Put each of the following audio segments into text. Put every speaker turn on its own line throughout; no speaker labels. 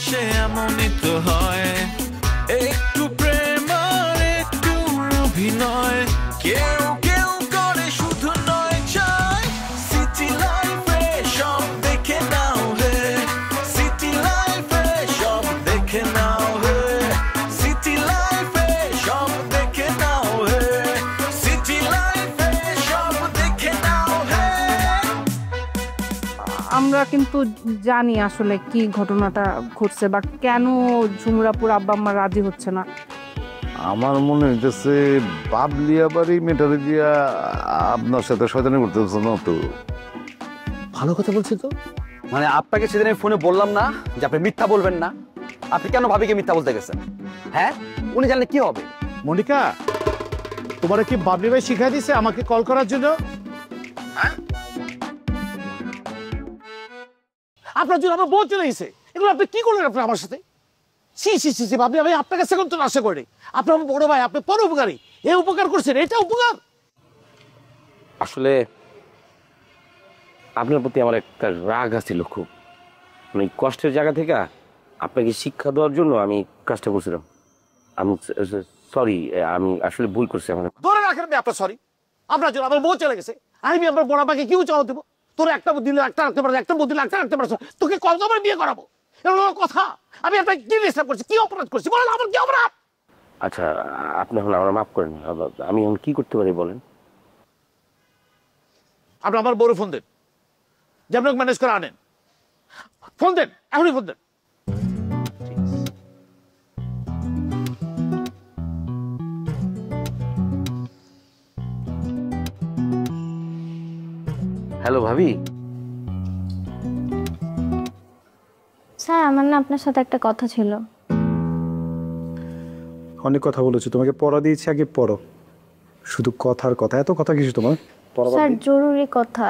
আসে এমনই তো হয়, একটু প্রেম আর একটু অভিনয়, কেউ কেউ করে শুধু নয় চায়। সিটি লাইফে সব দেখে নাও হে, সিটি লাইফে সব দেখে নাও হে, সিটি লাইফে সব দেখে নাও হে, সিটি লাইফে সব দেখে নাও হে।
আমরা কিন্তু জানি আসলে কি ঘটনাটা ঘটছে বা কেন ঝুমুরাপুর আব্বা আম্মা রাজি হচ্ছে না।
আমার মনে হইতেছে বাবলিয়া বাড়ি মেটারে দিয়া আপনার সাথে শয়তানি করতেছে না তো।
ভালো কথা বলছি তো, মানে আপনাকে সেদিন আমি ফোনে বললাম না যে আপনি মিথ্যা বলবেন না, আপনি কেন ভাবিকে মিথ্যা বলতে গেছেন? হ্যাঁ, উনি জানলে কি হবে?
মনিকা, তোমার কি বাবলি ভাই শিখাই দিছে আমাকে কল করার জন্য?
হ্যাঁ,
আপনার জন্য আমার বউ চলে গেছে, এগুলো আপনি কি করলেন আপনার আমার সাথে? সি সি সি বাবলি ভাই আপনার কাছে কোন আশা করে? আপনার বড় ভাই, আপনি পরোপকারী, এই উপকার করছেন, এটা উপকার?
আসলে আপনার প্রতি আমার একটা রাগ আছিল খুব, মানে কষ্টের জায়গা থেকে আপনাকে শিক্ষা দেওয়ার জন্য আমি কাজটা করছিলাম। আমি সরি, আমি আসলে ভুল করছি। আমার
ধরে রাখেন আপনার সরি, আপনার জন্য আমার বউ চলে গেছে, আমি আমার বড় ভাইকে কিউ চাওয়া দেবো? তোর একটা দিলে একটা রাখতে পারছো, একটা দিলে একটা রাখতে পারছো, তোকে কতবার বিয়ে করাবো? এগুলো কথা? আমি আপনাকে কি ডিস্টার্ব করছি, কি অপরাধ করছি বলেন, আমার কি অপরাধ?
আচ্ছা, আপনি এখন আমার মাফ করেন, আমি এখন কি করতে পারি বলেন?
আপনি আমার বড় ফোন দেন, যেমন ম্যানেজ করে আনেন, ফোন দেন, এখনই ফোন দেন।
হ্যালো ভাবি।
স্যার, আমার না আপনার সাথে একটা কথা ছিল।
অনেক কথা বলেছো, তোমাকে পড়া দিয়েছি, আগে পড়ো। শুধু কথার কথা, এত কথা কিছু তোমার?
স্যার, জরুরি কথা।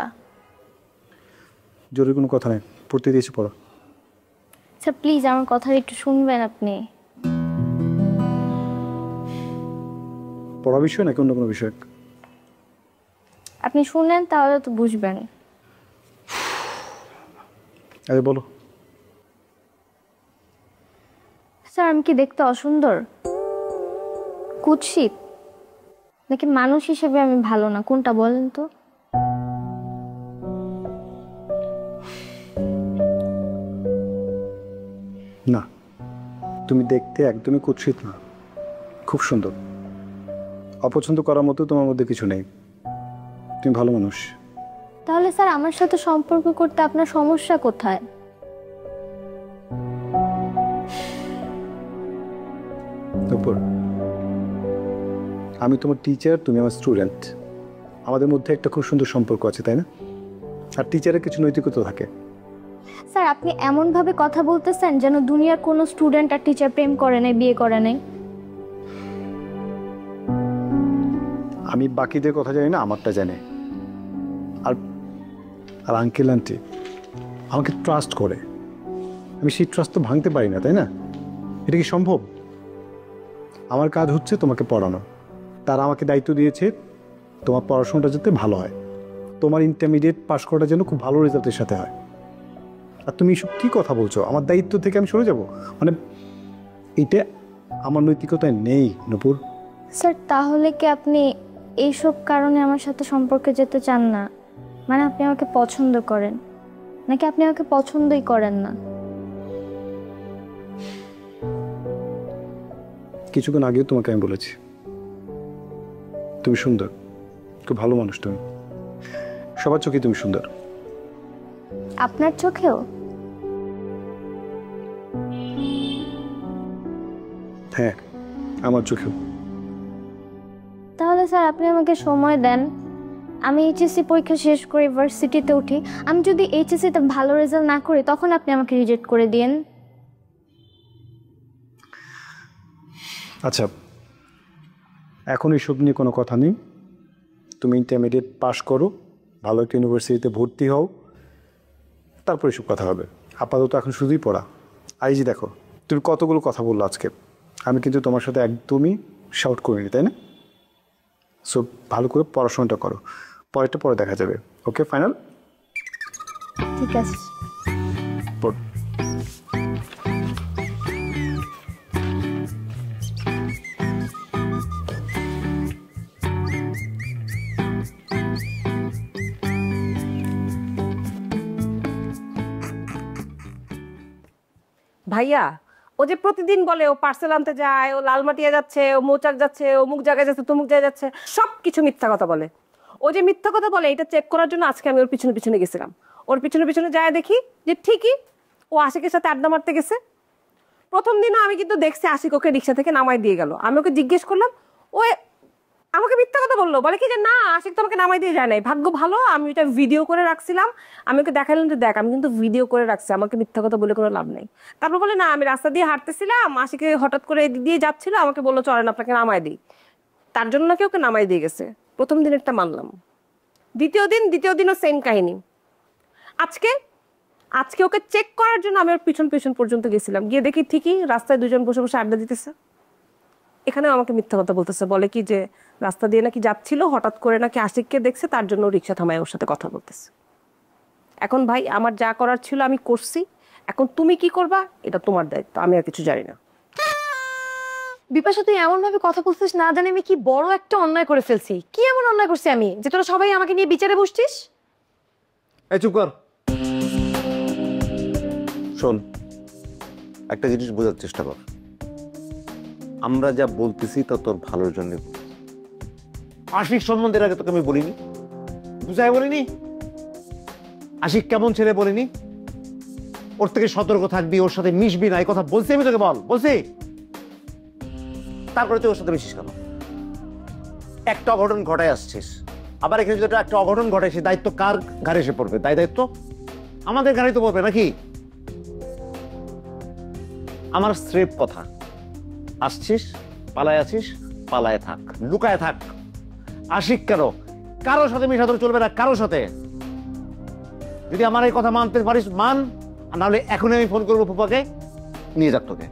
জরুরি কোনো কথা নেই, পড়তে দিয়েছি, পড়ো।
স্যার প্লিজ আমার কথাটা একটু শুনবেন আপনি।
পড়া বিষয় নাকি অন্য কোনো বিষয়?
আপনি শুনেন তাহলে তো বুঝবেন।
আরে বলো।
স্যার, আমি কি দেখতে অসুন্দর, কুৎসিত, নাকি মানুষ হিসেবে আমি ভালো না? কোনটা বলেন তো?
না, তুমি দেখতে একদমই কুৎসিত না, খুব সুন্দর। অপছন্দ করার মতো তোমার মধ্যে কিছু নেই, তুমি ভালো মানুষ।
তাহলে স্যার আমার সাথে সম্পর্ক করতে আপনার সমস্যা কোথায়?
উপর আমি তোমার টিচার, তুমি আমার স্টুডেন্ট, আমাদের মধ্যে একটা খুব সুন্দর সম্পর্ক আছে, তাই না? আর টিচারের কিছু নৈতিকতা থাকে।
স্যার, আপনি এমন ভাবে কথা বলতেছেন যেন দুনিয়ার কোনো স্টুডেন্ট আর টিচার প্রেম করে নাই, বিয়ে করে নাই।
আমি বাকিদের কথা জানি না, আমারটা জানে। আর আর আঙ্কেল আন্টি আমাকে ট্রাস্ট করে, আমি সেই ট্রাস্ট তো ভাঙতে পারি না, তাই না? এটা কি সম্ভব? আমার কাজ হচ্ছে তোমাকে পড়ানো, তারা আমাকে দায়িত্ব দিয়েছে তোমার পড়াশোনাটা যাতে ভালো হয়, তোমার ইন্টারমিডিয়েট পাশ করাটা যেন খুব ভালো রেজাল্টের সাথে হয়। আর তুমি এসব কী কথা বলছো? আমার দায়িত্ব থেকে আমি সরে যাব? মানে এটা আমার নৈতিকতায় নেই নূপুর।
স্যার, তাহলে কি আপনি এইসব কারণে আমার সাথে সম্পর্কে যেতে চান না? মানে আপনি আমাকে পছন্দ করেন, নাকি আপনি আমাকে পছন্দই করেন না?
কিছুক্ষণ আগেও তোমাকে আমি বলেছি তুমি সুন্দর, খুব ভালো মানুষ, তুমি সবার চোখে তুমি সুন্দর।
আপনার চোখেও?
হ্যাঁ, আমার চোখেও।
তাহলে স্যার আপনি আমাকে সময় দেন, আমি এইচএসসি পরীক্ষা শেষ করে ইউনিভার্সিটিতে উঠি। আমি যদি এইচএসসিতে ভালো রেজাল্ট না করি তখন আপনি আমাকে রিজেক্ট করে দিন।
আচ্ছা, এখন এইসব নিয়ে কোনো কথা নেই, তুমি ইন্টারমিডিয়েট পাস করো, ভালো একটা ইউনিভার্সিটিতে ভর্তি হও, তারপর এসব কথা হবে। আপাতত এখন শুধুই পড়া। এই যে দেখো, তুমি কতগুলো কথা বললো আজকে, আমি কিন্তু তোমার সাথে একদমই শাউট করিনি, তাই না? সো ভালো করে পড়াশোনাটা করো, পরেরটা পরে দেখা যাবে। ওকে, ফাইনাল?
ঠিক আছে।
পড়।
ভাইয়া ও যে প্রতিদিন বলে ও পার্সেল আনতে যায়, ও লালমাটিয়া যাচ্ছে, ও মৌচাক যাচ্ছে, অমুক জায়গায় যাচ্ছে, তমুক জায়গায় যাচ্ছে, সব কিছু মিথ্যা কথা বলে। ও যে মিথ্যা কথা বলে এটা চেক করার জন্য আজকে আমি ওর পিছনে পিছনে গেছিলাম। ওর পিছনে পিছনে যায় দেখি যে ঠিকই ও আশিকের সাথে আড্ডা মারতে গেছে। প্রথম দিনও আমি কিন্তু দেখছি আশিক ওকে রিক্সা থেকে নামাই দিয়ে গেল। আমি ওকে জিজ্ঞেস করলাম, ও আমাকে মিথ্যা কথা বললো, বলে কি যে না আশিক তো আমাকে নামাই দিয়ে যায় নাই। ভাগ্য ভালো আমি ওটা ভিডিও করে রাখছিলাম, আমি ওকে দেখালাম যে দেখ আমি কিন্তু ভিডিও করে রাখছি, আমাকে মিথ্যা কথা বলে কোনো লাভ নেই। তারপর বলে না আমি রাস্তা দিয়ে হাঁটতেছিলাম, আশিকে হঠাৎ করে এদিক দিয়ে যাচ্ছিল, আমাকে বললো চলেন আপনাকে নামাই দিই, তার জন্য নাকি ওকে নামাই দিয়ে গেছে। প্রথম দিনেরটা মানলাম। দ্বিতীয় দিনও সেম কাহিনী। আজকে ওকে চেক করার জন্য আমি ওর পিছন পিছন পর্যন্ত গেছিলাম, গিয়ে দেখি ঠিকই রাস্তায় দুজন বসে বসে আড্ডা দিতেছে। এখানেও আমাকে মিথ্যা কথা বলতেছে, বলে কি যে রাস্তা দিয়ে নাকি যাচ্ছিল, হঠাৎ করে নাকি আশিককে দেখছে, তার জন্য রিক্সা থামায় ওর সাথে কথা বলতেছে। এখন ভাই আমার যা করার ছিল আমি করছি, এখন তুমি কি করবা এটা তোমার দায়িত্ব, আমি আর কিছু জানি না।
বিপাশা তুই এমন ভাবে কথা বলছিস না জানি আমি কি বড় একটা অন্যায় করে ফেলছি। কি এমন অন্যায় করছি আমি যে তোরা সবাই আমাকে নিয়ে বিচারে বসছিস?
এই চুপ কর। শোন, একটা জিনিস বোঝার চেষ্টা কর, আমরা যা বলতেছি তা তোর ভালোর জন্য।
আশিক সম্বন্ধের আগে তোকে আমি বলিনি, বুঝাই বলিনি আশিক কেমন ছেলে বলিনি, ওর থেকে সতর্ক থাকবি, ওর সাথে মিশবি না, এই কথা বলছি আমি তোকে, বলছি। তারপরে তুই ওর সাথে মিশিস কেন? একটা অঘটন ঘটায় আসছিস, আবার এখানে যদি একটা অঘটন ঘটায় সে দায়িত্ব কার ঘাড়ে এসে পড়বে? দায়িত্ব আমাদের ঘাড়ে তো পড়বে নাকি? আমার স্রেফ কথা, আসছিস পালায় আছিস, পালায় থাক, লুকায় থাক। আশিক কেন কারোর সাথে মিশাতে চলবে না, কারোর সাথে। যদি আমার এই কথা মানতে পারিস মান, নাহলে এখনই আমি ফোন করবো ফুপাকে, নিয়ে যাক তোকে,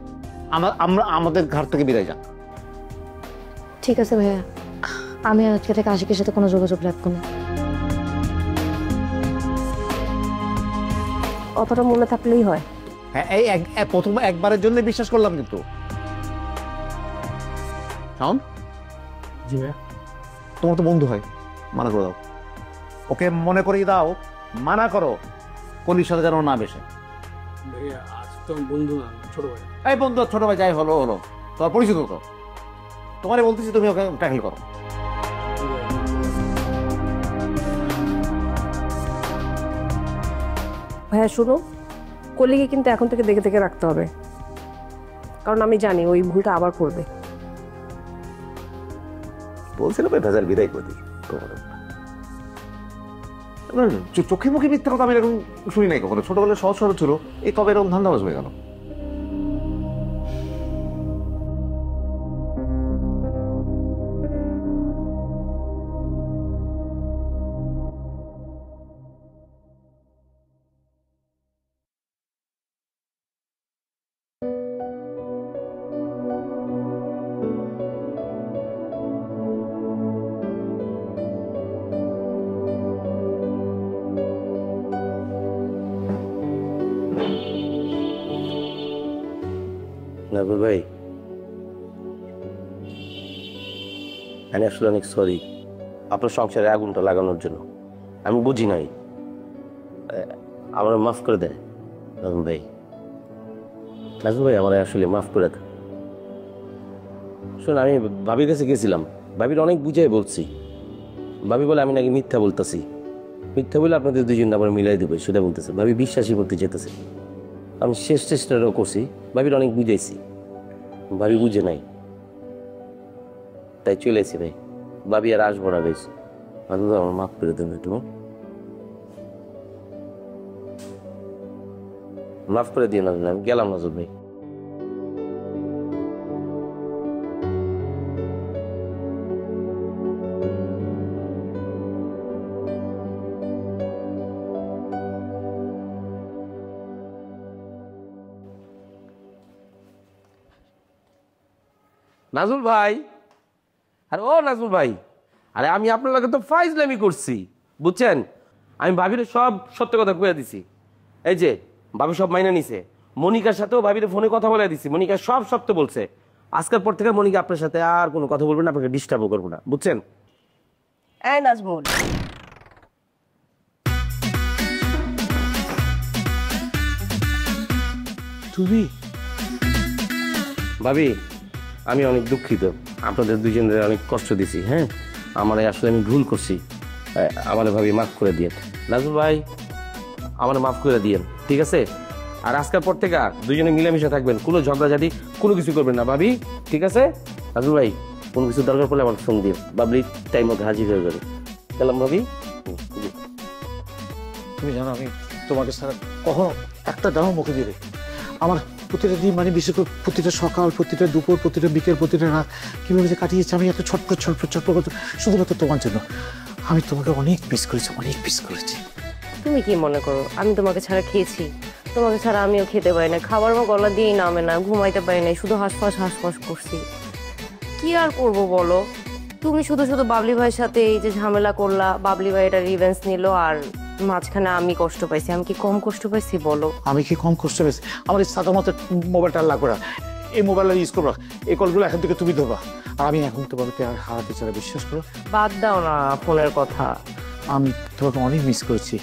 আমরা আমাদের ঘর থেকে বেরিয়ে যাক।
ঠিক আছে ভাইয়া, আমি আজকে থেকে আশিকের সাথে কোনো যোগাযোগ রাখবো না।
অতটা মনে থাকলেই হয়।
হ্যাঁ, এই প্রথম একবারের জন্য বিশ্বাস করলাম, কিন্তু শাওন
জি ভাইয়া,
তোমার তো বন্ধু হয়, মানা করে দাও ওকে, মনে করিয়ে দাও, মানা করো কলির সাথে যেন না বেশে।
আজ তো বন্ধু না, ছোট ভাই।
এই বন্ধু ছোট ভাই যাই হলো তোমার পরিচিত তো, তোমারে বলতেছি তুমি ওকে ট্যাকল করো।
ভাইয়া শুনো, কলিকে কিন্তু এখন থেকে দেখে দেখে রাখতে হবে, কারণ আমি জানি ওই ভুলটা আবার করবে।
বলছিলাম ভেজাল বিদায় করে দিই তোমার।
চোখে মুখে মিথ্যা কথা আমি এরকম শুনি নাই কখনো, ছোটবেলায় সহজ সরল ছিল, এই কবে এরকম ধান্দাবাজ হয়ে গেল?
নাজমুল ভাই, আমি আসলে অনেক সরি আপনার সংসারে আগুনটা লাগানোর জন্য। আমি বুঝি নাই, আমার মাফ করে দেয় নাজমুল ভাই। নাজমুল ভাই আমার আসলে মাফ করে দেয়। শোন, আমি ভাবির কাছে গেছিলাম, ভাবির অনেক বুঝাই বলছি, ভাবি বলে আমি নাকি মিথ্যা বলতেছি, মিথ্যা বলে আপনাদের দুজন আবার মিলাই দেবো সেটা বলতেছে। ভাবি বিশ্বাসই করতে যেতেছে। আমি শেষ চেষ্টাটাও করছি, ভাবির অনেক বুঝাইছি, ভাবি বুঝে নাই, তাই চলে এসেছি ভাই। ভাবি আর আসবো না বেশ, আমার মাফ করে দেবেন একটু, মাফ করে দিয়ে না, আমি গেলাম নাজর ভাই। নাজমুল ভাই, আরে ও নাজমুল ভাই, আরে আমি আপনার লগে তো ফাইজলামি করছি বুঝছেন। আমি ভাবির সব সত্য কথা কইয়া দিছি, এই যে ভাবি সব মাইনা নিছে। মনিকার সাথেও ভাবির ফোনে কথা বলে দিছি, মনিকা সব সত্য বলছে। আজকের পর থেকে মনিকা আপনার সাথে আর কোনো কথা বলবো না, আপনাকে ডিস্টার্বও করবো না, বুঝছেন?
এই নাজমুল,
তুমি ভাবি আমি অনেক দুঃখিত, আপনাদের দুজনের অনেক কষ্ট দিছি। হ্যাঁ, আমার আসলে আমি ভুল করছি, আমার ভাবি মাফ করে দিয়ে। নাজমুল ভাই আমার মাফ করে দিয়েন, ঠিক আছে? আর আজকের পর থেকে দুজনে মিলেমিশে থাকবেন, কোনো ঝগড়াঝাটি কোনো কিছু করবেন না ভাবি, ঠিক আছে? নাজমুল ভাই কোনো কিছু দরকার পড়লে আমার ফোন দিও, বাবলি টাইম মতো হাজির হয়ে যাবে। গেলাম ভাবি।
তুমি জানো আমি তোমাকে ছাড়া কখনো একটা দামও মুখে দিলে আমার প্রতিটা দিন মানে বিশেষ করে প্রতিটা সকাল, প্রতিটা দুপুর, প্রতিটা বিকেল, প্রতিটা রাত কীভাবে যে কাটিয়েছি আমি এত ছটফট করতে শুধুমাত্র তোমার জন্য। আমি তোমাকে অনেক মিস করেছি, অনেক মিস করেছি।
তুমি কি মনে করো আমি তোমাকে ছাড়া খেয়েছি? তোমাকে ছাড়া আমিও খেতে পারি না, খাবার আমার গলা দিয়েই নামে না, ঘুমাইতে পারি না, শুধু হাঁসফাঁস করছি। কি আর করবো বলো? তুমি শুধু শুধু বাবলি ভাইয়ের সাথে এই যে ঝামেলা করলা, বাবলি ভাই এটা রিভেন্স নিল, আর মাঝখানে আমি কষ্ট পাইছি। আমি কি কম কষ্ট পাইছি বলো?
আমি কি কম কষ্ট পেয়েছি? আমার এই সাদা মতো মোবাইলটা লাগবে না, এই মোবাইলটা ইউজ করবো, এই কলগুলো এখন থেকে তুমি ধরবা। আর আমি এখন তোমাকে আর হারাতে চাই, বিশ্বাস করো।
বাদ দাও না ফোনের কথা।
আমি তোমাকে অনেক মিস করেছি,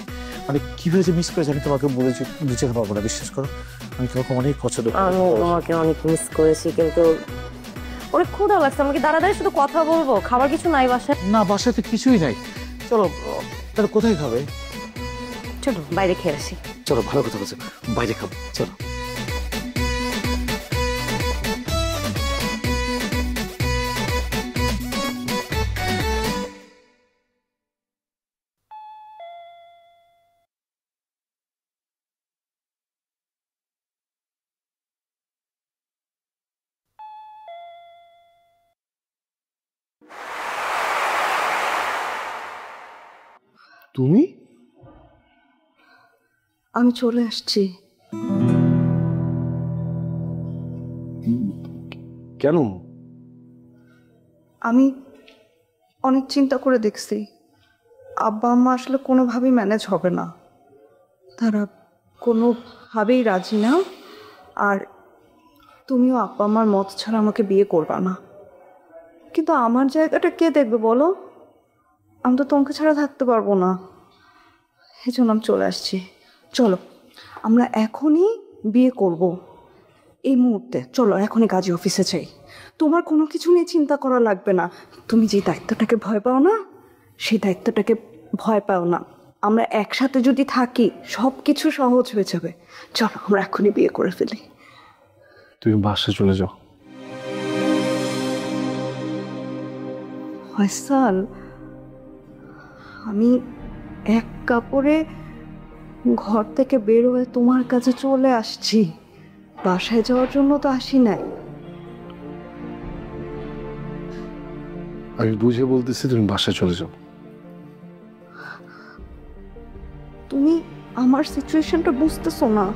মানে কিভাবে যে মিস করেছি আমি তোমাকে বুঝাতে পারবো না, বিশ্বাস করো। আমি তোমাকে অনেক পছন্দ করি।
আমি তোমাকে অনেক মিস করেছি, কিন্তু অনেক ক্ষুধা লাগছে। আমাকে দাঁড়াদাঁড়ি শুধু কথা বলবো, খাবার কিছু নাই বাসায়?
না, বাসায় তো কিছুই নাই। চলো তাহলে কোথায় খাবে?
চলো বাইরে খেয়ে আসি।
চলো, ভালো কথা বলছো, বাইরে খাবো, চলো।
তুমি?
আমি চলে আসছি।
কেন?
আমি অনেক চিন্তা করে দেখছি, আব্বা আম্মা আসলে কোনোভাবেই ম্যানেজ হবে না, তারা কোনোভাবেই রাজি না। আর তুমিও আব্বা আম্মার মত ছাড়া আমাকে বিয়ে করবা না। কিন্তু আমার জায়গাটা কে দেখবে বলো? আমি তো তোমাকে ছাড়া থাকতে পারবো না, এই জন্য আমি চলে আসছি। চলো আমরা এখনই বিয়ে করব, এই মুহূর্তে। চলো এখনই কাজী অফিসে চাই। তোমার কোনো কিছু নিয়ে চিন্তা করা লাগবে না। তুমি যে দায়িত্বটাকে ভয় পাও না, সেই দায়িত্বটাকে ভয় পাও না। আমরা একসাথে যদি থাকি সব কিছু সহজ হয়ে যাবে। চলো আমরা এখনই বিয়ে করে ফেলি।
তুমি বাসায় চলে যাও।
ফয়সাল, আমি এক কাপড়ে ঘর থেকে বের হয়ে তোমার কাছে চলে আসছি, বাসায় যাওয়ার জন্য তো আসি নাই।
আমি বুঝে বলতেছি তুমি বাসায় চলে যাও।
তুমি আমার সিচুয়েশনটা বুঝতেছো না।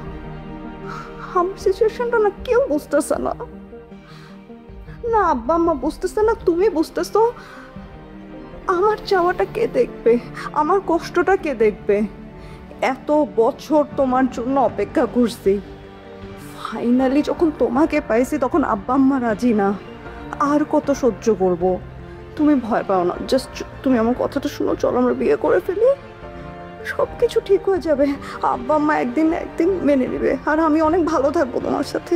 আমার সিচুয়েশনটা না কেউ বুঝতেছে না, না আব্বা আম্মা বুঝতেছে না, তুমি বুঝতেছো। আমার চাওয়াটা কে দেখবে? আমার কষ্টটা কে দেখবে? এত বছর তোমার জন্য অপেক্ষা করছি, ফাইনালি যখন তোমাকে পাইছি তখন আব্বা আম্মা রাজি না। আর কত সহ্য করব? তুমি ভয় পাও না, জাস্ট তুমি আমার কথাটা শুনো। চলো আমরা বিয়ে করে ফেলি, সব কিছু ঠিক হয়ে যাবে। আব্বা আম্মা একদিন না একদিন মেনে নেবে, আর আমি অনেক ভালো থাকবো তোমার সাথে।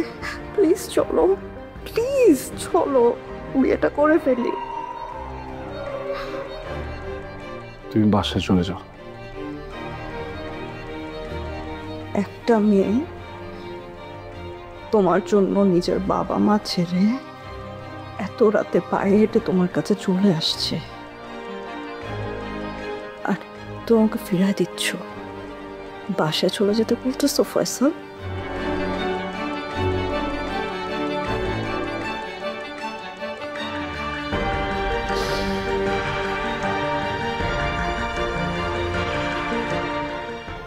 প্লিজ চলো, প্লিজ চলো বিয়েটা করে ফেলি।
তুমি বাসায় চলে যাও।
একটা মেয়ে তোমার জন্য নিজের বাবা মা ছেড়ে এত রাতে পায়ে হেঁটে তোমার কাছে চলে আসছে, আর তোমাকে ফিরাই দিচ্ছ, বাসায় চলে যেতে বলতেছো ফয়সাল?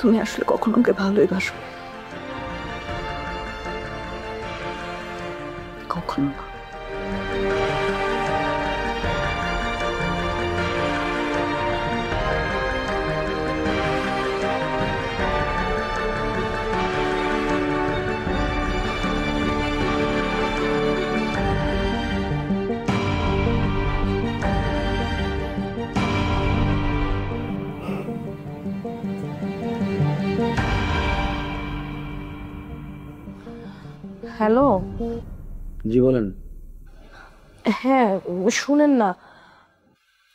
তুমি আসলে কখনো ওকে ভালোই বাসো? কখনো না।
হ্যালো,
জি বলেন।
হ্যাঁ শুনেন না,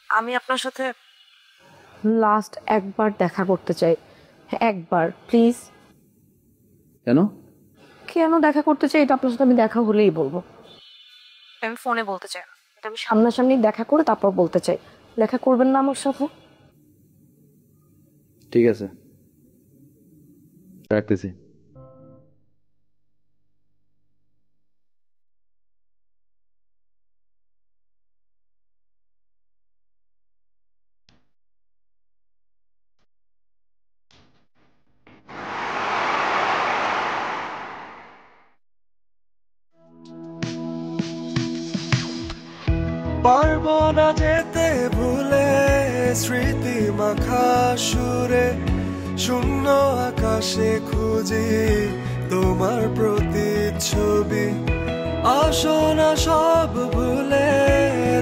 আমি আপনার সাথে লাস্ট একবার দেখা করতে চাই। একবার প্লিজ।
কেন?
কেন দেখা করতে চাই এটা আপনার সাথে আমি দেখা হলেই বলবো। আমি ফোনে বলতে চাই, এটা আমি সামনাসামনি দেখা করে তারপর বলতে চাই। দেখা করবেন না আমার সাথে?
ঠিক আছে, রাখতেছি।
পারবো না যেতে ভুলে স্মৃতি মাখা সুরে, শূন্য আকাশে খুঁজি তোমার প্রতিচ্ছবি। আসো না সব ভুলে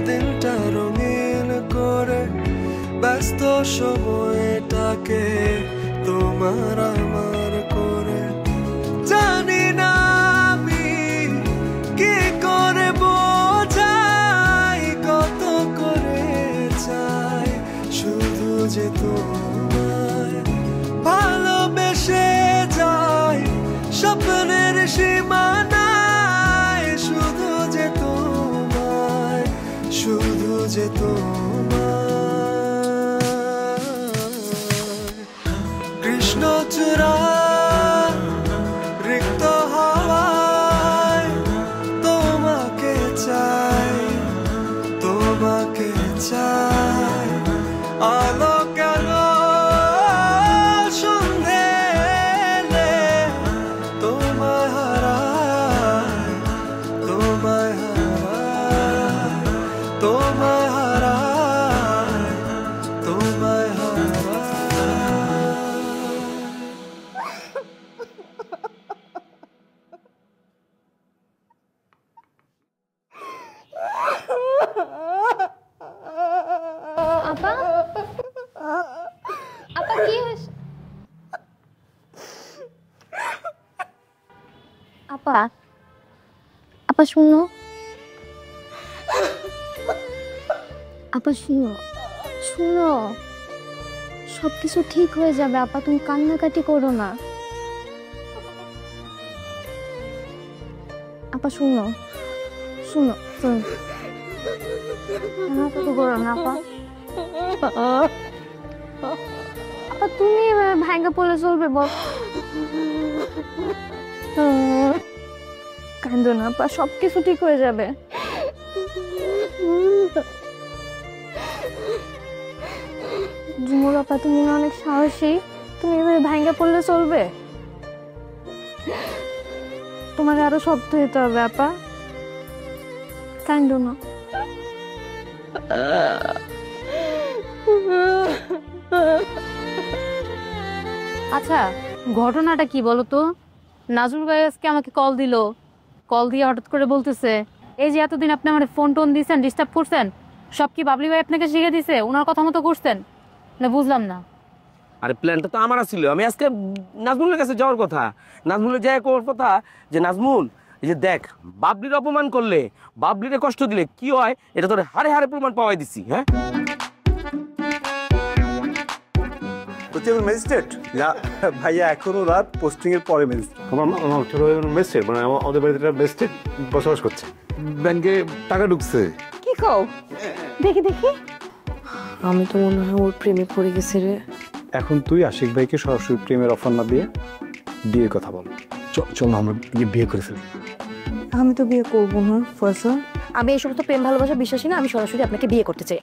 দিনটা রঙিন করে, ব্যস্ত সময়টাকে তোমার আমার করে। জানি না আমি কি করে বোঝাই, কত করে চাই শুধু যে তোমায় ভালোবেসে যাই, স্বপ্নের সীমানায় শুধু যে তোমায়, শুধু যে তোমায়। কৃষ্ণচূড়া রিক্ত হাওয়ায় তোমাকে চাই, তোমাকে চাই। আলো কালো সন্ধে এলে তোমায় হারাই, তোমায় হারাই, তোমায় হারাই, তোমায় হারাই।
আপা আপা কি হয়েছে? আপা আপা শুনো, আপা শুনো, শুনো, সবকিছু ঠিক হয়ে যাবে আপা, তুমি কান্নাকাটি করো না। আপা শুনো, শুনো, শুনো, কান্নাকাটি করো না আপা। আপা তুমি এভাবে ভাঙ্গা পড়লে চলবে? বল, কান্দো না আপা, সবকিছু ঠিক হয়ে যাবে। ঝুমুর আপা তুমি না অনেক সাহসী, তুমি এভাবে ভাঙ্গা পড়লে চলবে? তোমার আরো শক্ত হতে হবে আপা, কান্দো না।
আচ্ছা ঘটনাটা কি বলো তো? নাজমুল ভাই আজকে আমাকে কল দিল, কল দিয়ে হঠাৎ করে বলতেছে এই যে এতদিন আপনি আমার ফোন টোন দিয়েছেন, ডিস্টার্ব করছেন, সব কি বাবলি ভাই আপনাকে শিখে দিছে? ওনার কথা মতো করছেন না? বুঝলাম না।
আরে প্ল্যানটা তো আমার ছিল, আমি আজকে নাজমুলের কাছে যাওয়ার কথা, নাজমুলের যাওয়ার কথা যে নাজমুল এই যে দেখ বাবলির অপমান করলে, বাবলিরে কষ্ট দিলে কি হয় এটা তোর হারে হারে প্রমাণ পাওয়াই দিছি। হ্যাঁ
ম্যাজিস্ট্রেট ভাইয়া এখন ওরা পোস্টিং এর পরে ম্যাজিস্ট্রেট। আমার ছোট ভাই ম্যাজিস্ট্রেট, মানে আমাদের বাড়িতে একটা ম্যাজিস্ট্রেট বসবাস করছে। ব্যাংকে টাকা ঢুকছে।
কি কও? দেখি দেখি। আমি তো মনে হয় ওর প্রেমে পড়ে গেছি রে।
এখন তুই আশিক ভাইকে সরাসরি প্রেমের অফার না দিয়ে বিয়ের কথা বল। চল না আমরা বিয়ে করে ফেলি।
আমি তো বিয়ে করবো না ফয়সাল।
আমি এই সমস্ত প্রেম ভালোবাসা বিশ্বাসী না, আমি সরাসরি আপনাকে বিয়ে করতে চাই।